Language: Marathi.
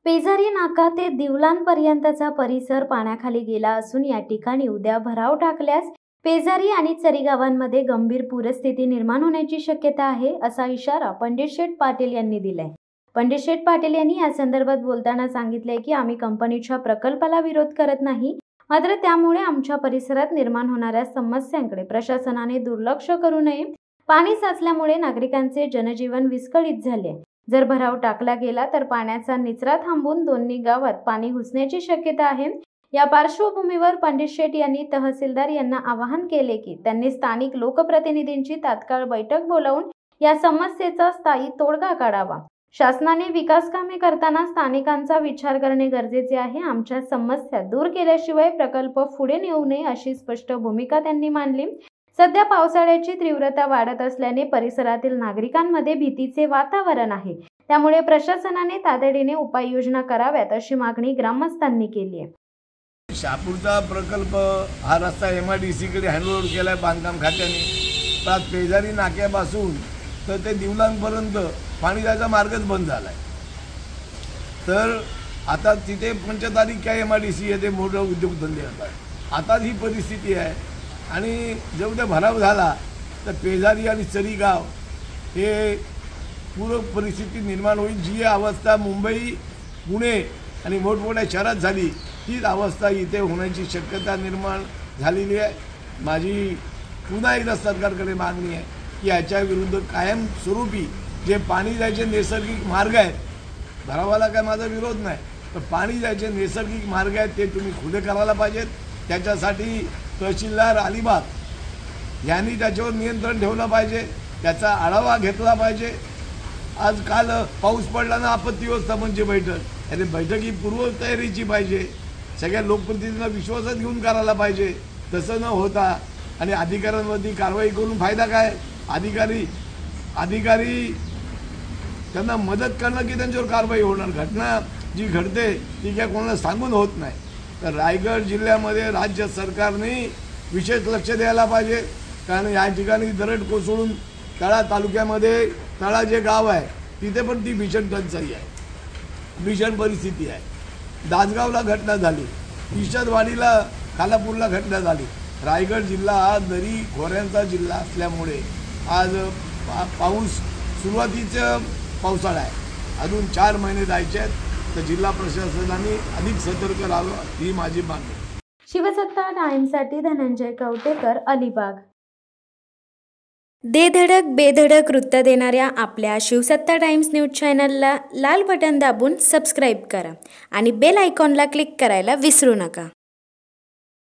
पेजारी नाका ते दिवलांपर्यंतचा परिसर पाण्याखाली गेला असून या ठिकाणी उद्या भराव टाकल्यास पेजारी आणि चरी गावांमध्ये गंभीर पूरस्थिती निर्माण होण्याची शक्यता आहे, असा इशारा पंडित शेठ पाटील यांनी दिलाय। पंडित शेठ पाटील यांनी या संदर्भात बोलताना सांगितले की आम्ही कंपनीच्या प्रकल्पाला विरोध करत नाही, मात्र त्यामुळे आमच्या परिसरात निर्माण होणाऱ्या समस्यांकडे प्रशासनाने दुर्लक्ष करू नये। पाणी साचल्यामुळे नागरिकांचे जनजीवन विस्कळीत झाले। जर भराव टाकला गेला तर पाण्याचा निचरा थांबून दोन्ही गावात पाणी घुसण्याची शक्यता आहे। या पार्श्वभूमीवर पंडित शेठ यांनी तहसीलदार यांना आवाहन केले की त्यांनी स्थानिक लोकप्रतिनिधींची तात्काळ बैठक बोलावून या समस्येचा स्थायी तोडगा काढावा। शासनाने विकास कामे करताना स्थानिकांचा विचार करणे गरजेचे आहे। आमच्या समस्या दूर केल्याशिवाय प्रकल्प पुढे नेऊ नये अशी स्पष्ट भूमिका त्यांनी मांडली। सध्या पावसाळ्याची तीव्रता वाढत असल्याने परिसरातील नागरिकांमध्ये भीतीचे वातावरण आहे, त्यामुळे प्रशासनाने तातडीने उपाययोजना कराव्यात अशी मागणी ग्रामस्थांनी केली आहे। शहापूरचा प्रकल्प हा रस्ता MIDC कडे हँडओव्हर केलाय बांधकाम खात्याने। तर पेजारी नाक्यापासून तर ते दिवलांपर्यंत पाणी जायचा मार्गच बंद झालाय। तर आता तिथे 5 तारीख काय MIDC येते मोठे उद्योगधंदे येतात। आता ही परिस्थिती आहे आणि जर उद्या भराव झाला तर पेजारी आणि चरी गाव हे पूर परिस्थिती निर्माण होईल। जी अवस्था मुंबई, पुणे आणि मोठमोठ्या शहरात झाली तीच अवस्था इथे होण्याची शक्यता निर्माण झालेली आहे। माझी पुन्हा एकदा सरकारकडे मागणी आहे की याच्या विरुद्ध कायमस्वरूपी जे पाणी जायचे नैसर्गिक मार्ग आहेत, भरावाला काय माझा विरोध नाही, तर पाणी जायचे नैसर्गिक मार्ग आहेत ते तुम्ही खुले करायला पाहिजेत। त्याच्यासाठी तहसीलदार अलिबाग यांनी त्याच्यावर नियंत्रण ठेवलं पाहिजे, त्याचा आढावा घेतला पाहिजे। आज काल पाऊस पडला ना, आपत्ती व्यवस्थापनची बैठक, आणि बैठक ही पूर्वतयारीची पाहिजे, सगळ्या लोकप्रतिनिधींना विश्वासात घेऊन करायला पाहिजे। तसं न होता आणि अधिकाऱ्यांवरती कारवाई करून फायदा काय? अधिकारी त्यांना मदत करणं की त्यांच्यावर कारवाई होणार? घटना जी घडते ती काय कोणाला सांगून होत नाही। तर रायगड जिल्ह्यामध्ये राज्य सरकारने विशेष लक्ष द्यायला पाहिजे, कारण या ठिकाणी दरड कोसळून तळा तालुक्यामध्ये तळा जे गाव आहे तिथे पण ती भीषण टंचाई आहे, भीषण परिस्थिती आहे। दासगावला घटना झाली, ईशदवाडीला, खालापूरला घटना झाली। रायगड जिल्हा हा दरी खोऱ्यांचा जिल्हा असल्यामुळे आज पाऊस सुरुवातीचा पावसाळा आहे, अजून 4 महिने जायचे आहेत, तर जिल्हा प्रशासनाने अधिक सतर्क राहावं ही माझी मागणी। शिवसत्ता टाइम्ससाठी धनंजय कवटेकर, अलिबाग। दे धडक बेधडक वृत्त देणाऱ्या आपल्या शिवसत्ता टाइम्स न्यूज चॅनलला लाल बटन दाबून सबस्क्राईब करा आणि बेल आयकॉनला क्लिक करायला विसरू नका।